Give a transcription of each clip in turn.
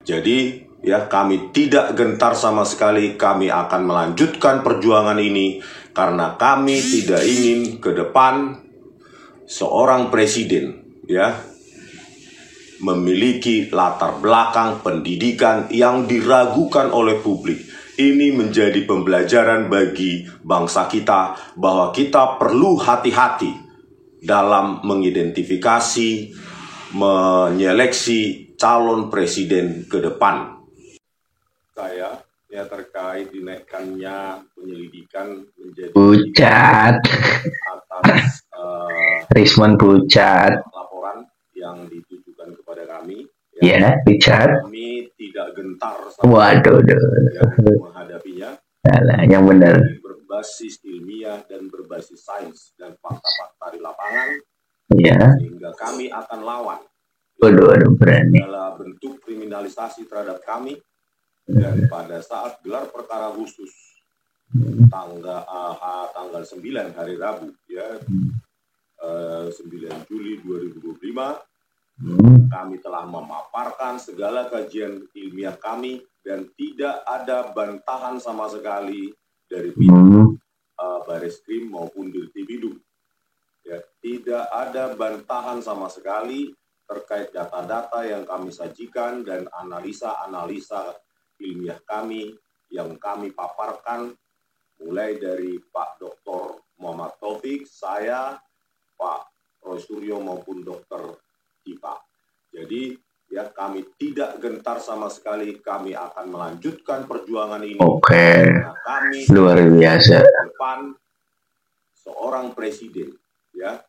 Jadi ya, kami tidak gentar sama sekali. Kami akan melanjutkan perjuangan ini karena kami tidak ingin ke depan seorang presiden ya memiliki latar belakang pendidikan yang diragukan oleh publik. Ini menjadi pembelajaran bagi bangsa kita bahwa kita perlu hati-hati dalam mengidentifikasi, menyeleksi calon presiden ke depan. Saya ya terkait dinaikkannya penyelidikan menjadi pucat atas Rismon pucat laporan yang ditujukan kepada kami. Ya, pucat. Kami tidak gentar Waduh, menghadapinya. Salah, yang benar. Berbasis ilmiah dan berbasis sains dan fakta-fakta di lapangan. Ya. Sehingga kami akan lawan. Waduh, berani. Segala bentuk kriminalisasi terhadap kami. Dan pada saat gelar perkara khusus tanggal 9 hari Rabu ya 9 Juli 2025 kami telah memaparkan segala kajian ilmiah kami dan tidak ada bantahan sama sekali dari pihak Bareskrim maupun Dirtipidum ya, tidak ada bantahan sama sekali terkait data-data yang kami sajikan dan analisa-analisa ilmiah kami yang kami paparkan mulai dari Pak Dr. Muhammad Taufik, saya, Pak Roy Suryo maupun Dr. Dipa. Jadi ya kami tidak gentar sama sekali, kami akan melanjutkan perjuangan ini. Oke. Karena kami luar biasa. Depan seorang presiden ya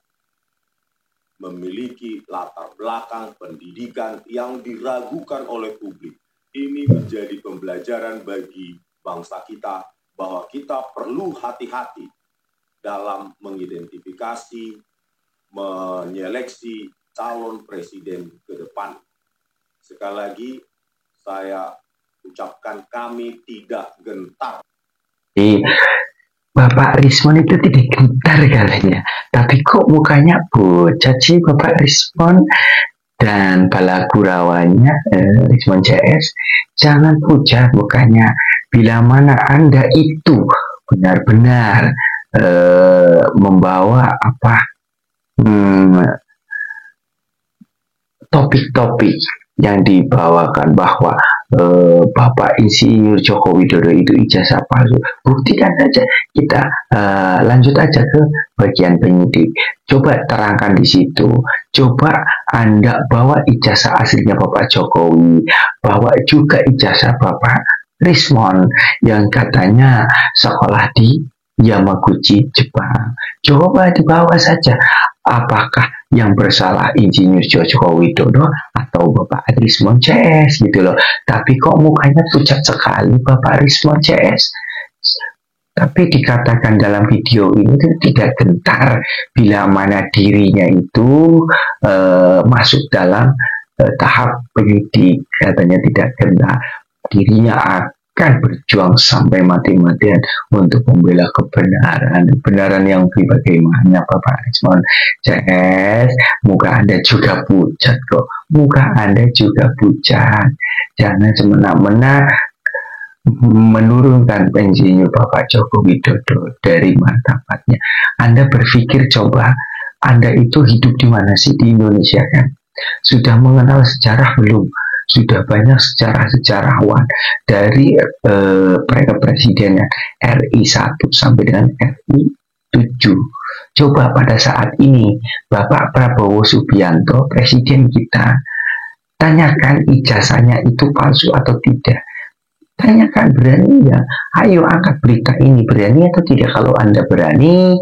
memiliki latar belakang pendidikan yang diragukan oleh publik. Ini menjadi pembelajaran bagi bangsa kita bahwa kita perlu hati-hati dalam mengidentifikasi, menyeleksi calon presiden ke depan. Sekali lagi, saya ucapkan kami tidak gentar. Bapak Rismon itu tidak gentar katanya, tapi kok mukanya pucat sih Bapak Rismon? Dan bala gurauannya Rismon CS, jangan pucat mukanya. Bila mana Anda itu benar-benar membawa topik-topik yang dibawakan bahwa Bapak Insinyur Joko Widodo itu ijazah palsu, buktikan saja. Kita lanjut aja ke bagian penyidik. Coba terangkan di situ. Coba Anda bawa ijazah aslinya Bapak Jokowi, bawa juga ijazah Bapak Rismon yang katanya sekolah di Yamaguchi, Jepang. Coba dibawa saja. Apakah yang bersalah Insinyur Joko Widodo atau Bapak Rismon CS gitu loh. Tapi kok mukanya pucat sekali Bapak Rismon CS. Tapi dikatakan dalam video ini tidak gentar bila mana dirinya itu masuk dalam tahap penyidik. Katanya tidak gentar. Dirinya akan berjuang sampai mati-matian untuk membela kebenaran yang bagaimana Bapak Rismon CS. Muka Anda juga pucat kok, muka Anda juga pucat. Jangan semena-mena menurunkan Insinyur Bapak Joko Widodo dari martabatnya. Anda berpikir coba, Anda itu hidup di mana sih? Di Indonesia kan? Sudah mengenal sejarah belum? Sudah banyak sejarawan dari presidenan RI 1 sampai dengan RI 7. Coba pada saat ini Bapak Prabowo Subianto, presiden kita, tanyakan ijazahnya itu palsu atau tidak. Tanyakan, berani ya? Ayo angkat berita ini, berani atau tidak? Kalau Anda berani,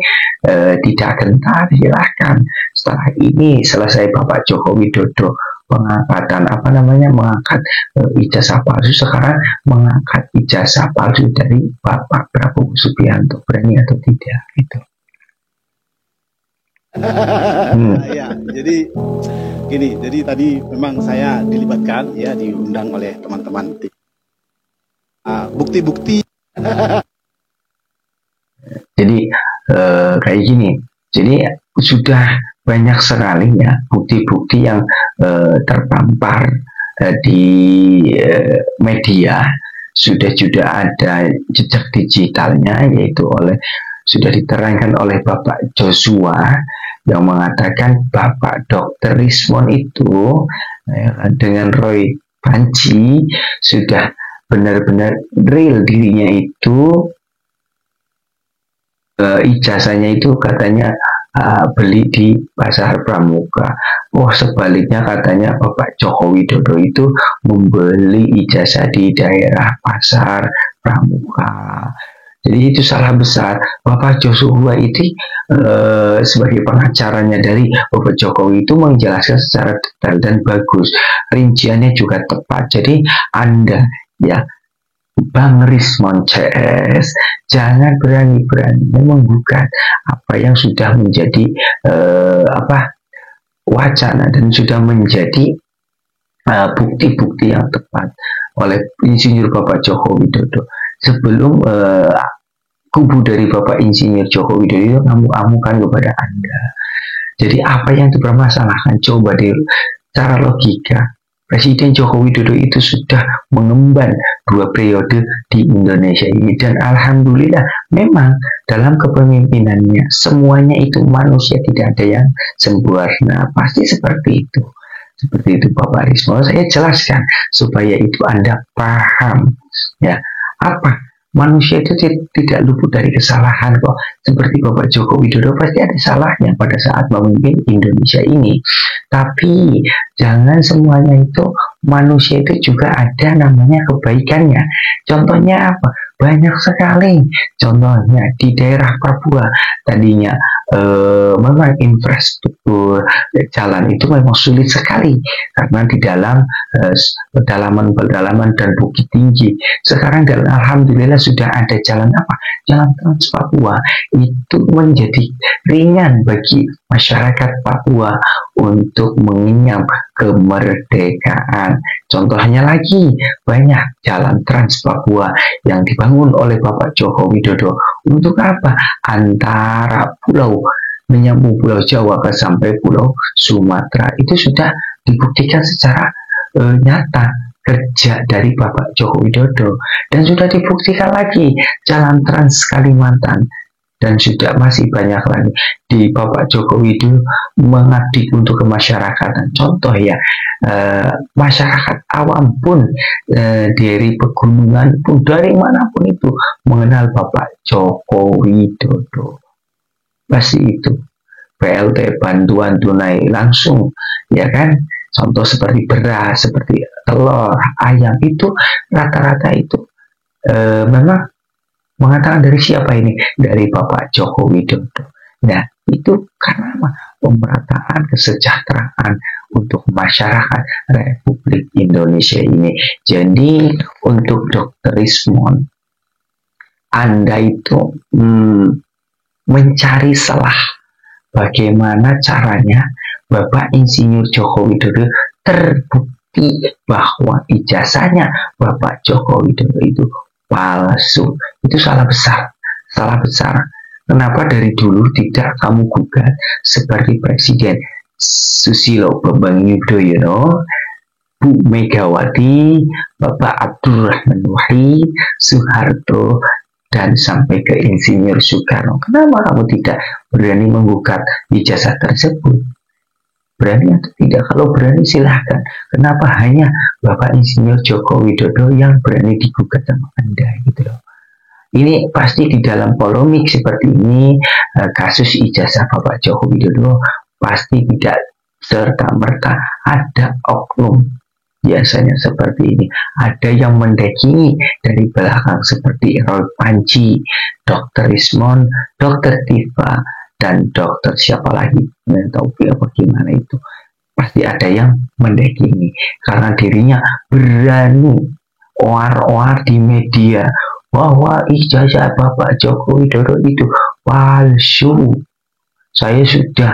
tidak gentar, silahkan. Setelah ini selesai Bapak Joko Widodo pengangkatan mengangkat ijazah palsu, sekarang mengangkat ijazah palsu dari Bapak Prabowo Subianto, berani atau tidak gitu. Ya, jadi gini, jadi tadi memang saya dilibatkan ya, diundang oleh teman-teman bukti-bukti. Jadi kayak gini, jadi sudah banyak sekali ya bukti-bukti yang terpampar di media sudah ada jejak digitalnya, yaitu sudah diterangkan oleh Bapak Joshua yang mengatakan Bapak Dr. Rismond itu dengan Roy Panji sudah benar-benar real dirinya itu, ijazahnya itu katanya beli di Pasar Pramuka. Sebaliknya katanya Bapak Joko Widodo itu membeli ijazah di daerah Pasar Pramuka. Jadi itu salah besar. Bapak Joshua itu sebagai pengacaranya dari Bapak Jokowi itu menjelaskan secara detail dan bagus. Rinciannya juga tepat. Jadi Anda ya, Bang Rismond CS, jangan berani-berani menggugat apa yang sudah menjadi wacana dan sudah menjadi bukti-bukti yang tepat oleh Insinyur Bapak Joko Widodo. Sebelum kubu dari Bapak Insinyur Joko Widodo itu ngamuk-amukan kepada Anda. Jadi apa yang dipermasalahkan, coba di cara logika. Presiden Joko Widodo itu sudah mengemban 2 periode di Indonesia ini, dan alhamdulillah memang dalam kepemimpinannya semuanya itu manusia, tidak ada yang sempurna, pasti seperti itu. Seperti itu Bapak Rismond, saya jelaskan supaya itu Anda paham ya. Apa? Manusia itu tidak luput dari kesalahan kok. Seperti Bapak Joko Widodo pasti ada salahnya pada saat memimpin Indonesia ini. Tapi jangan semuanya itu, manusia itu juga ada namanya kebaikannya. Contohnya apa? Banyak sekali. Contohnya di daerah Papua tadinya memang infrastruktur jalan itu memang sulit sekali karena di dalam pedalaman dan bukit tinggi. Sekarang dan alhamdulillah sudah ada jalan Jalan Trans Papua. Itu menjadi ringan bagi masyarakat Papua untuk mengenyam kemerdekaan. Contohnya lagi, banyak jalan Trans Papua yang dibangun oleh Bapak Joko Widodo. Untuk apa? Antara pulau, menyambung Pulau Jawa sampai Pulau Sumatera. Itu sudah dibuktikan secara nyata kerja dari Bapak Joko Widodo, dan sudah dibuktikan lagi jalan Trans Kalimantan, dan sudah masih banyak lagi di Bapak Joko Widodo mengabdi untuk kemasyarakatan. Contoh ya, masyarakat awam pun dari pegunungan pun dari manapun itu mengenal Bapak Joko Widodo. Pasti itu PLT, bantuan tunai langsung, ya kan? Contoh seperti beras, seperti telur, ayam, itu rata-rata itu memang mengatakan dari siapa ini? Dari Bapak Joko Widodo. Nah, itu karena pemerataan kesejahteraan untuk masyarakat Republik Indonesia ini. Jadi untuk Dr. Rismond, Anda itu mencari celah bagaimana caranya Bapak Insinyur Joko Widodo terbukti bahwa ijazahnya Bapak Joko Widodo itu palsu. Itu salah besar. Salah besar. Kenapa dari dulu tidak kamu gugat seperti Presiden Susilo Bambang Yudhoyono, Bu Megawati, Bapak Abdurrahman Wahid, Soeharto, dan sampai ke Insinyur Soekarno? Kenapa kamu tidak berani menggugat ijazah tersebut? Berani atau tidak? Kalau berani silahkan. Kenapa hanya Bapak Insinyur Joko Widodo yang berani digugat sama Anda gitu loh? Ini pasti di dalam polemik seperti ini, kasus ijazah Bapak Joko Widodo pasti tidak serta-merta ada oknum. Biasanya seperti ini. Ada yang mendakingi dari belakang seperti Roy Panji, Dr. Rismond, Dr. Tifa, dan dokter siapa lagi, Taufi apa gimana itu. Pasti ada yang mendakingi karena dirinya berani oar-oar di media bahwa ijazah Bapak Joko Widodo itu palsu. Saya sudah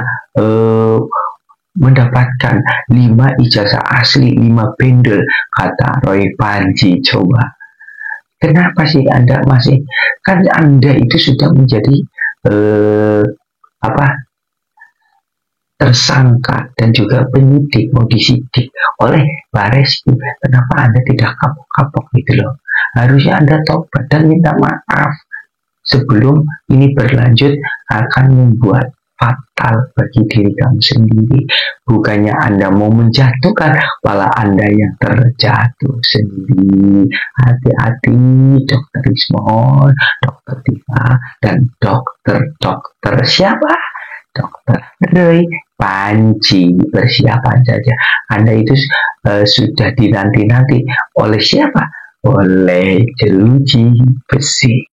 mendapatkan 5 ijazah asli, 5 bendel, kata Roy Panji. Coba, kenapa sih Anda masih, kan Anda itu sudah menjadi tersangka dan juga penyidik mau disidik oleh Bareskrim, kenapa Anda tidak kapok-kapok gitu loh? Harusnya Anda tobat dan minta maaf sebelum ini berlanjut akan membuat fatal bagi diri kamu sendiri. Bukannya Anda mau menjatuhkan, malah Anda yang terjatuh sendiri. Hati-hati Dokter Ismon, Dokter Tifa, dan dokter siapa? Dokter Roy Panji. Persiapan saja, Anda itu sudah dinanti-nanti oleh siapa? Oleh jeruji besi.